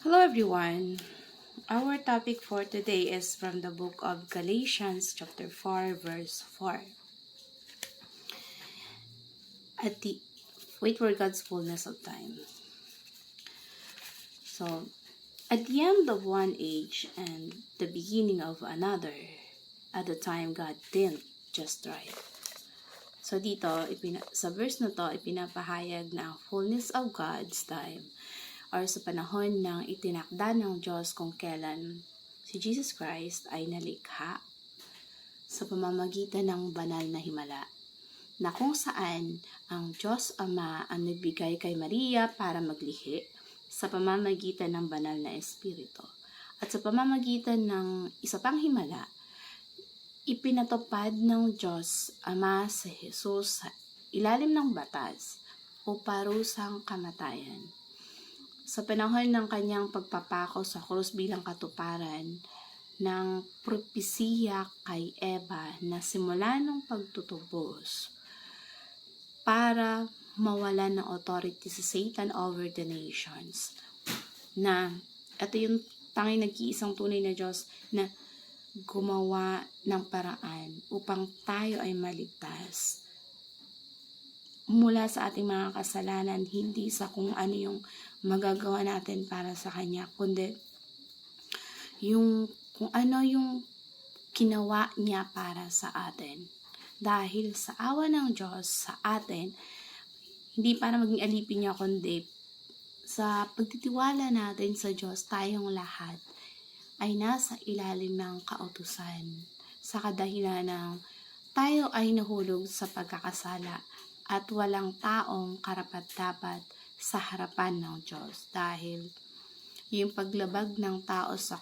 Hello everyone. Our topic for today is from the book of Galatians chapter 4 verse 4. Wait for God's fullness of time. So, at the end of one age and the beginning of another, at the time God didn't just right. So dito, sa verse na to, ipinapahayag na ang fullness of God's time or sa panahon ng itinakda ng Diyos kung kailan si Jesus Christ ay nalikha sa pamamagitan ng banal na himala, na kung saan ang Diyos Ama ang nagbigay kay Maria para maglihi sa pamamagitan ng banal na Espiritu. At sa pamamagitan ng isa pang himala, ipinatupad ng Diyos Ama sa Jesus sa ilalim ng batas o parusang kamatayan. Sa panahon ng kanyang pagpapako sa krus bilang katuparan ng propesiya kay Eva na simula ng pagtutubos para mawalan ng authority si Satan over the nations. Na ito yung tanging nag-iisang tunay na Diyos na gumawa ng paraan upang tayo ay maligtas mula sa ating mga kasalanan, hindi sa kung ano yung magagawa natin para sa Kanya, kundi yung kung ano yung ginawa niya para sa atin. Dahil sa awa ng Diyos sa atin, hindi para maging alipin niya, kundi sa pagtitiwala natin sa Diyos, tayong lahat ay nasa ilalim ng kautusan sa kadahilan ng tayo ay nahulog sa pagkakasala at walang taong karapat-dapat sa harapan ng Diyos dahil yung paglabag ng tao sa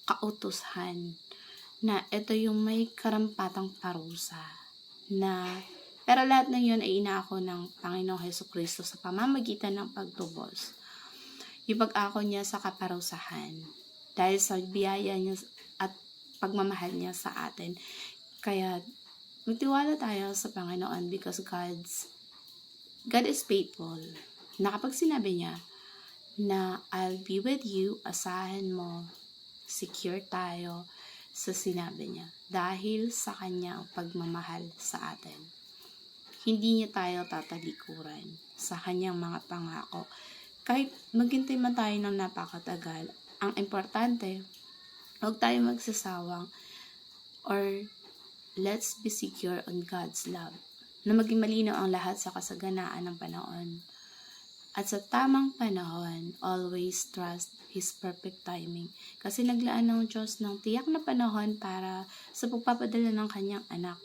kautusan na ito yung may karampatang parusa na pero lahat ng yun ay inako ng Panginoong Hesukristo sa pamamagitan ng pagtubos. Yung pag-ako niya sa kaparusahan dahil sa biyaya niya at pagmamahal niya sa atin. Kaya magtiwala tayo sa Panginoon because God is faithful. Na kapag sinabi niya na I'll be with you, asahan mo, secure tayo sa sinabi niya. Dahil sa kanyang pagmamahal sa atin. Hindi niya tayo tatalikuran sa kanyang mga pangako. Kahit maghintay man tayo ng napakatagal, ang importante, huwag tayo magsasawang or let's be secure on God's love. Na maging malinaw ang lahat sa kasaganaan ng panahon. At sa tamang panahon, always trust His perfect timing. Kasi naglaan ng Diyos ng tiyak na panahon para sa pagpapadala ng kanyang anak.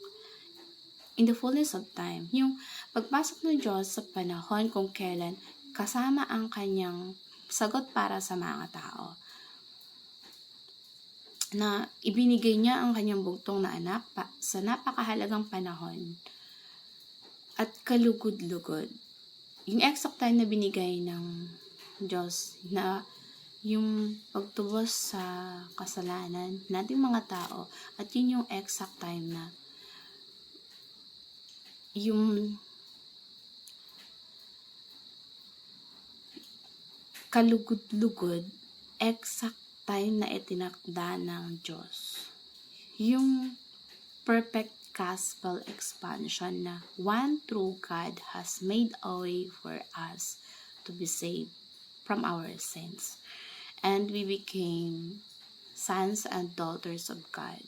In the fullness of time. Yung pagpasok ng Diyos sa panahon kung kailan kasama ang kanyang sagot para sa mga tao. Na ibinigay niya ang kanyang bugtong na anak sa napakahalagang panahon at kalugod-lugod. Yung exact time na binigay ng Diyos na yung pagtubos sa kasalanan nating mga tao at yun yung exact time na yung kalugod-lugod exact time na itinakda ng Diyos. Yung perfect gospel expansion na one true God has made a way for us to be saved from our sins. And we became sons and daughters of God.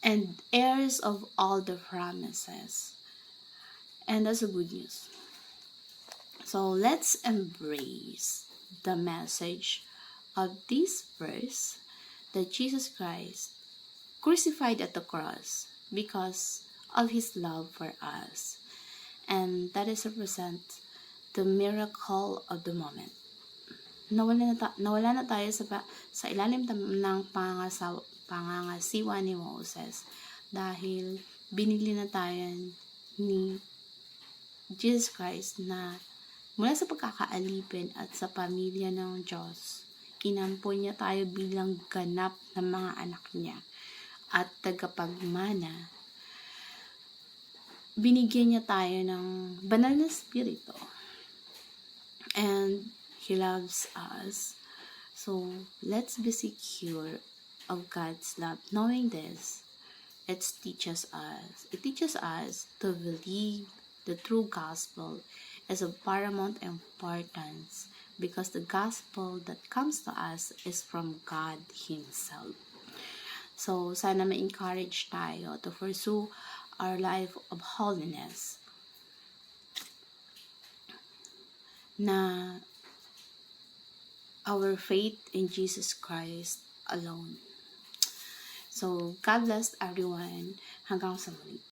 And heirs of all the promises. And that's a good news. So let's embrace the message of this verse that Jesus Christ crucified at the cross because of His love for us. And that is represent the miracle of the moment. Nawala na tayo sa ilalim ng pangangasiwa ni Moses dahil binili na tayo ni Jesus Christ na mula sa pagkakaalipin at sa pamilya ng Diyos, inampon niya tayo bilang ganap na mga anak niya at tagapagmana. Binigyan niya tayo ng banal na spirito. And He loves us. So let's be secure of God's love. Knowing this, it teaches us to believe the true gospel is of paramount importance because the gospel that comes to us is from God Himself. So, sana ma-encourage tayo to pursue our life of holiness na our faith in Jesus Christ alone. So, God bless everyone. Hanggang sa muli.